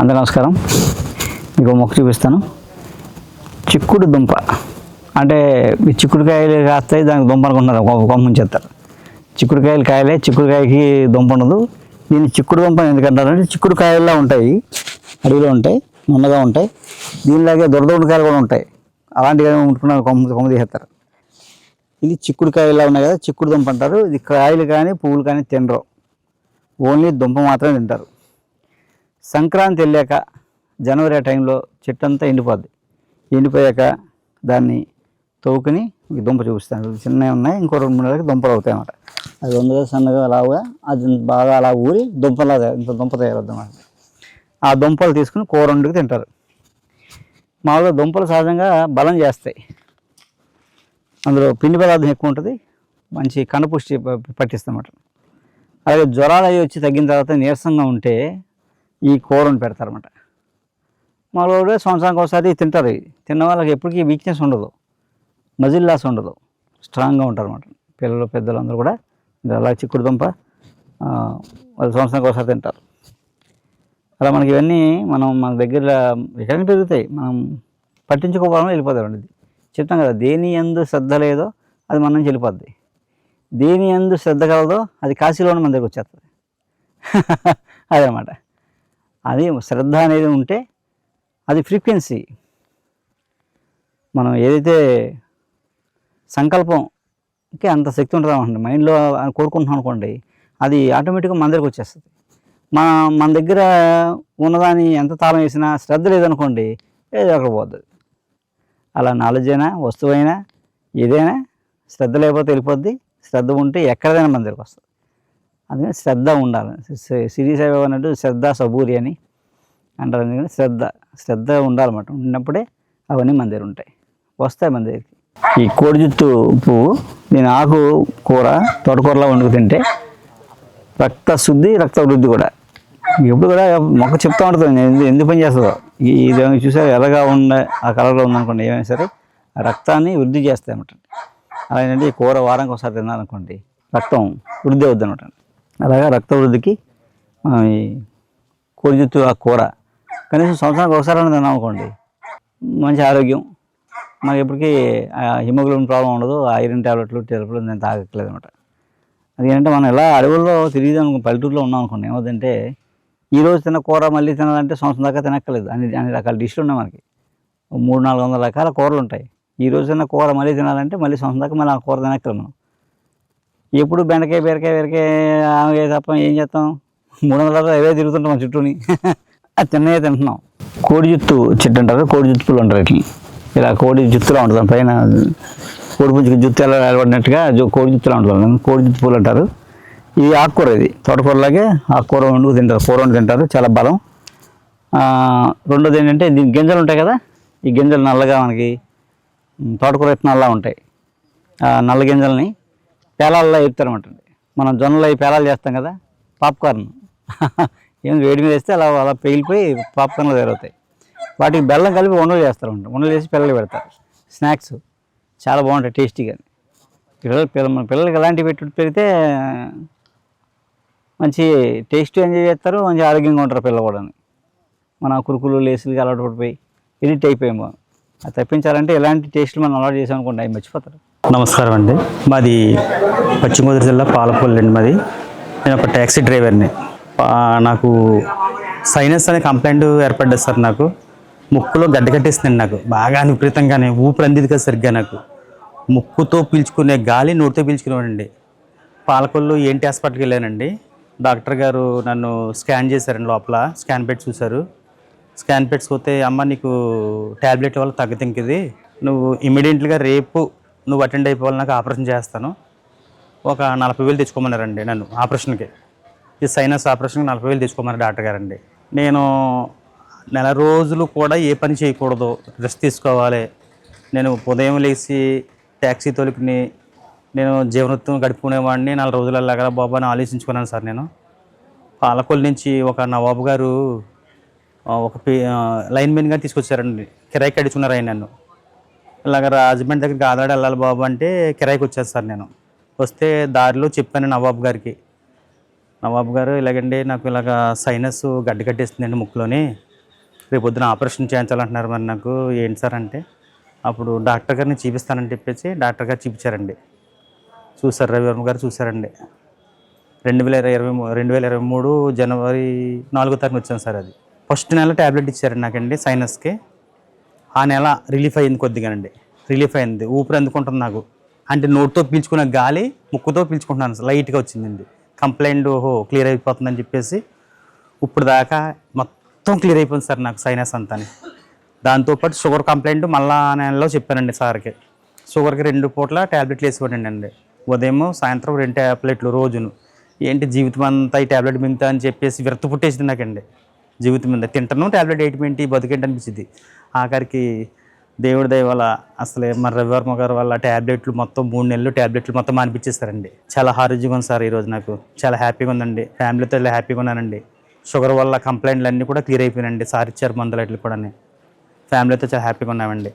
అందరూ నమస్కారం. మీకు మొక్క చూపిస్తాను. చిక్కుడు దుంప అంటే ఈ చిక్కుడుకాయలు కాస్తాయి, దానికి దుంప అనుకుంటున్నారు, కొమ్మ ఉంచేస్తారు. చిక్కుడుకాయకి దుంప ఉండదు. దీన్ని చిక్కుడు దుంప ఎందుకంటారంటే చిక్కుడు కాయల్లా ఉంటాయి, అడవిలో ఉంటాయి, నున్నగా ఉంటాయి. దీనిలాగే దొరదొండకాయలు కూడా ఉంటాయి, అలాంటివి ఉంటున్న కొమ్మ తీసేస్తారు. ఇది చిక్కుడుకాయలా ఉన్నాయి కదా, చిక్కుడు దుంప అంటారు. ఇది కాయలు కానీ పువ్వులు కానీ తినరు, ఓన్లీ దుంప మాత్రమే తింటారు. సంక్రాంతి వెళ్ళాక జనవరి ఆ టైంలో చెట్టు అంతా ఎండిపోద్ది. ఎండిపోయాక దాన్ని తవ్వుకుని దుంప చూపిస్తాను. చిన్నవి ఉన్నాయి, ఇంకో 2-3 నెలలకి దుంపలు అవుతాయి అన్నమాట. అది వందగా సన్నగా అలాగా అది బాగా అలా ఊరి దుంపలా ఇంత దుంప తయారవుద్ది అన్నమాట. ఆ దుంపలు తీసుకుని కూర వండుకు తింటారు. మామూలుగా దుంపలు సహజంగా బలం చేస్తాయి, అందులో పిండి పదార్థం ఎక్కువ ఉంటుంది, మంచి కణపుష్టి పట్టిస్తామన్నమాట. అలాగే జ్వరాలు అవి వచ్చి తగ్గిన తర్వాత నీరసంగా ఉంటే ఈ కూరను పెడతారన్నమాట. మామూలుగా సంవత్సరానికి ఒకసారి తింటారు. తిన్న వాళ్ళకి ఎప్పటికీ వీక్నెస్ ఉండదు, మజిల్ లాస్ ఉండదు, స్ట్రాంగ్గా ఉంటారు అన్నమాట. పిల్లలు పెద్దలు అందరూ కూడా అలా చిక్కుడు దుంప వాళ్ళు సంవత్సరానికి ఒకసారి తింటారు. అలా మనకి ఇవన్నీ మన దగ్గర ఎక్కడికి పెరుగుతాయి, మనం పట్టించుకోవడం వెళ్ళిపోతామండి. ఇది చెప్తాం కదా, దేని యందు శ్రద్ధ లేదో అది మన నుంచి వెళ్ళిపోద్ది, దేని యందు శ్రద్ధ కలదో అది కాశీలోనే మన దగ్గర వచ్చేస్తుంది. అదనమాట. అది శ్రద్ధ అనేది ఉంటే అది ఫ్రీక్వెన్సీ. మనం ఏదైతే సంకల్పంకి అంత శక్తి ఉంటుంది అనుకోండి, మైండ్లో కోరుకుంటున్నాం అనుకోండి, అది ఆటోమేటిక్గా మన దగ్గరకు వచ్చేస్తుంది. మన దగ్గర ఉన్నదాన్ని ఎంత తాళం వేసినా శ్రద్ధ లేదనుకోండి, ఏదో అక్కడ పోతుంది. అలా నాలెడ్జ్ అయినా వస్తువైనా ఏదైనా శ్రద్ధ లేకపోతే వెళ్ళిపోద్ది, శ్రద్ధ ఉంటే ఎక్కడైనా మన దగ్గరకు వస్తుంది. అందుకని శ్రద్ధ ఉండాలి. సిరి సాయి అన్నట్టు శ్రద్ధ సబూరి అని అంటారు. ఎందుకంటే శ్రద్ధ ఉండాలన్నమాట. ఉన్నప్పుడే అవన్నీ మన దగ్గర ఉంటాయి, వస్తాయి మన దగ్గరికి. ఈ కోడిజుత్తు పువ్వు, నేను ఆకు కూర తోటకూరలో వండుకు తింటే రక్త శుద్ధి, రక్త వృద్ధి కూడా. ఎప్పుడు కూడా మొక్క చెప్తా ఉంటుంది నేను ఎందుకు పని చేస్తుందో. ఇది చూసారు ఎలాగా ఉండే ఆ కలర్లో ఉందనుకోండి, ఏమైనా సరే ఆ రక్తాన్ని వృద్ధి చేస్తాయి అన్నమాట. అలాగంటే ఈ కూర వారానికి ఒకసారి తిన్నారనుకోండి, రక్తం వృద్ధి అవుద్ది అనమాట. అలాగా రక్త వృద్ధికి ఈ కోడిజుత్తు ఆ కూర కనీసం సంవత్సరానికి ఒకసారి తిన్నాం అనుకోండి, మంచి ఆరోగ్యం. మనకి ఎప్పటికీ హిమోగ్లోబిన్ ప్రాబ్లం ఉండదు, ఐరన్ ట్యాబ్లెట్లు నేను తాగట్లేదు అనమాట. అది ఏంటంటే మనం ఎలా అడవుల్లో తిరిగి పల్లెటూరులో ఉన్నాం అనుకోండి, ఏమవుతుందంటే ఈరోజు తిన్న కూర మళ్ళీ తినాలంటే సంవత్సరం దాకా తినక్కర్లేదు. అన్ని రకాల డిష్లు ఉన్నాయి మనకి, 300-400 రకాల కూరలు ఉంటాయి. ఈరోజు తిన్న కూర మళ్ళీ తినాలంటే మళ్ళీ సంవత్సరం దాకా మళ్ళీ ఆ కూర తినక్కర్లేదు మనం. ఎప్పుడు బెండకాయ బీరకాయ ఆమెకాయ తప్ప ఏం చేస్తాం, 300 అవే తిరుగుతుంటాం మన చుట్టూని. అది తిన్నదే తింటున్నాం. కోడి జుత్తు చెట్టు అంటారు, కోడి జుత్తు పూలు అంటారు. ఇట్లా ఇలా కోడి జుత్తులా ఉంటుంది, పైన కోడి పుంజుకి జుత్తు ఎలా నిలబడినట్టుగా కోడి జుత్తులా ఉంటుంది, కోడి జుత్తు పూలు అంటారు. ఇది ఆకుకూర, ఇది తోటకూరలాగే ఆకుకూర వండుకు తింటారు, కూర వండు తింటారు, చాలా బలం. రెండోది ఏంటంటే దీని గింజలు ఉంటాయి కదా, ఈ గింజలు నల్లగా మనకి తోటకూర విత్తనాల్లా ఉంటాయి. నల్ల గింజల్ని పేలాల్లో వేస్తారన్నమాట. మనం జొన్నలు అవి పేలాలు చేస్తాం కదా, పాప్కార్న్. ఏం వేడి మీద వేస్తే అలా పేలిపోయి పాప్కార్న్లు తయారవుతాయి. వాటికి బెల్లం కలిపి ఉండలు చేస్తారన్నమాట. ఉండలు చేసి పిల్లలు పెడతారు, స్నాక్స్ చాలా బాగుంటాయి, టేస్టీగా. మన పిల్లలకి ఎలాంటివి పెడితే మంచి టేస్ట్ ఎంజాయ్ చేస్తారు, మంచి ఆరోగ్యంగా ఉంటారు పిల్లలు కూడా. మన కురుకులు లేసులకి అలవాటు పడిపోయి ఎడిట్ అయిపోయాము. అది తప్పించాలంటే ఎలాంటి టేస్ట్లు మనం అలవాటు చేసామనుకోండి, అవి మర్చిపోతారు. నమస్కారం అండి, మాది పశ్చిమ గోదావరి జిల్లా పాలకొల్లు అండి మాది. నేను ఒక ట్యాక్సీ డ్రైవర్ని. నాకు సైనస్ అనే కంప్లైంట్ ఏర్పడ్డది సార్. నాకు ముక్కులో గడ్డ కట్టేస్తుందండి, నాకు బాగా విపరీతంగానే ఊపిరి అందిది కదా సరిగ్గా. నాకు ముక్కుతో పీల్చుకునే గాలి నోటితో పీల్చుకునేవాడండి. పాలకొల్లు ఏంటి హాస్పిటల్కి వెళ్ళానండి. డాక్టర్ గారు నన్ను స్కాన్ చేశారండి, లోపల స్కాన్ పెట్టి చూశారు. స్కాన్ పెట్టి చూస్తే, అమ్మ నీకు ట్యాబ్లెట్ వల్ల తగ్గదు, ఇంక ఇది నువ్వు ఇమీడియట్గా రేపు నువ్వు అటెండ్ అయిపోవాలి, నాకు ఆపరేషన్ చేస్తాను, ఒక 40,000 తెచ్చుకోమన్నారండి నన్ను ఆపరేషన్కి. ఈ సైనస్ ఆపరేషన్కి 40,000 తెచ్చుకోమన్నారు డాక్టర్ గారండి. నేను నెల రోజులు కూడా ఏ పని చేయకూడదు, రెస్ట్ తీసుకోవాలి. నేను ఉదయం లేచి ట్యాక్సీ తోలుకుని నేను జీవనోత్తం గడుపుకునేవాడిని. 4 రోజులు అలాగా బాబు అని ఆలోచించుకున్నాను సార్. నేను పాలకొల్లు నుంచి ఒక నవాబు గారు ఒక లైన్మెన్గా తీసుకొచ్చారండి, కిరాయికి అడుచుకున్నారు ఆయన నన్ను. ఇలాగ రాజమండ్రి దగ్గరికి ఆదాడ వెళ్ళాలి బాబు అంటే కిరాయికి వచ్చాను సార్. నేను వస్తే దారిలో చెప్పాను నవాబు గారికి, నవాబు గారు ఇలాగండి నాకు ఇలాగ సైనస్ గడ్డ కట్టేస్తుందండి ముక్కులోని, రేపు పొద్దున ఆపరేషన్ చేయించాలంటున్నారు మరి నాకు ఏంటి సార్ అంటే అప్పుడు డాక్టర్ గారిని చూపిస్తానని చెప్పేసి డాక్టర్ గారు చూపించారండి. చూసారు, రవివర్మ గారు చూసారండి. 2023 జనవరి 4వ తారీఖున వచ్చాను సార్. అది ఫస్ట్ నెల ట్యాబ్లెట్ ఇచ్చారండి నాకండి సైనస్కి. ఆ నెల రిలీఫ్ అయ్యింది కొద్దిగానండి, రిలీఫ్ అయింది. ఊపిరి అందుకుంటుంది నాకు, అంటే నోటితో పీల్చుకున్న గాలి ముక్కుతో పీల్చుకుంటున్నాను సార్. లైట్గా వచ్చిందండి. కంప్లైంట్ క్లియర్ అయిపోతుందని చెప్పేసి ఇప్పుడు దాకా మొత్తం క్లియర్ అయిపోయింది సార్ నాకు సైనస్ అంతా. దాంతోపాటు షుగర్ కంప్లైంట్ మళ్ళా నెలలో చెప్పానండి సార్కి. షుగర్కి 2 పూట్ల ట్యాబ్లెట్లు వేసుకోండి అండి. ఉదయం సాయంత్రం 2 ట్యాబ్లెట్లు రోజును. ఏంటి జీవితం అంతా ఈ ట్యాబ్లెట్ మింగుతా అని చెప్పేసి విరక్తి పుట్టేసింది నాకండి. జీవితం మీద తింటాను ట్యాబ్లెట్ వేయటమేంటి, బతికేంటి అనిపించింది. ఆఖరికి దేవుడి దయ వల్ల అసలే మన రవివర్మ గారు వల్ల ట్యాబ్లెట్లు మొత్తం 3 నెలలు ట్యాబ్లెట్లు మొత్తం మానిపించేస్తారండి. చాలా ఆరోగ్యంగా ఉంది సార్ ఈరోజు. నాకు చాలా హ్యాపీగా ఉందండి. ఫ్యామిలీతో ఇలా హ్యాపీగా ఉన్నానండి. షుగర్ వల్ల కంప్లైంట్లు అన్నీ కూడా క్లియర్ అయిపోయినాయండి. సార్ ఇచ్చారు మందులు అట్లా కూడా. ఫ్యామిలీతో చాలా హ్యాపీగా ఉన్నామండి.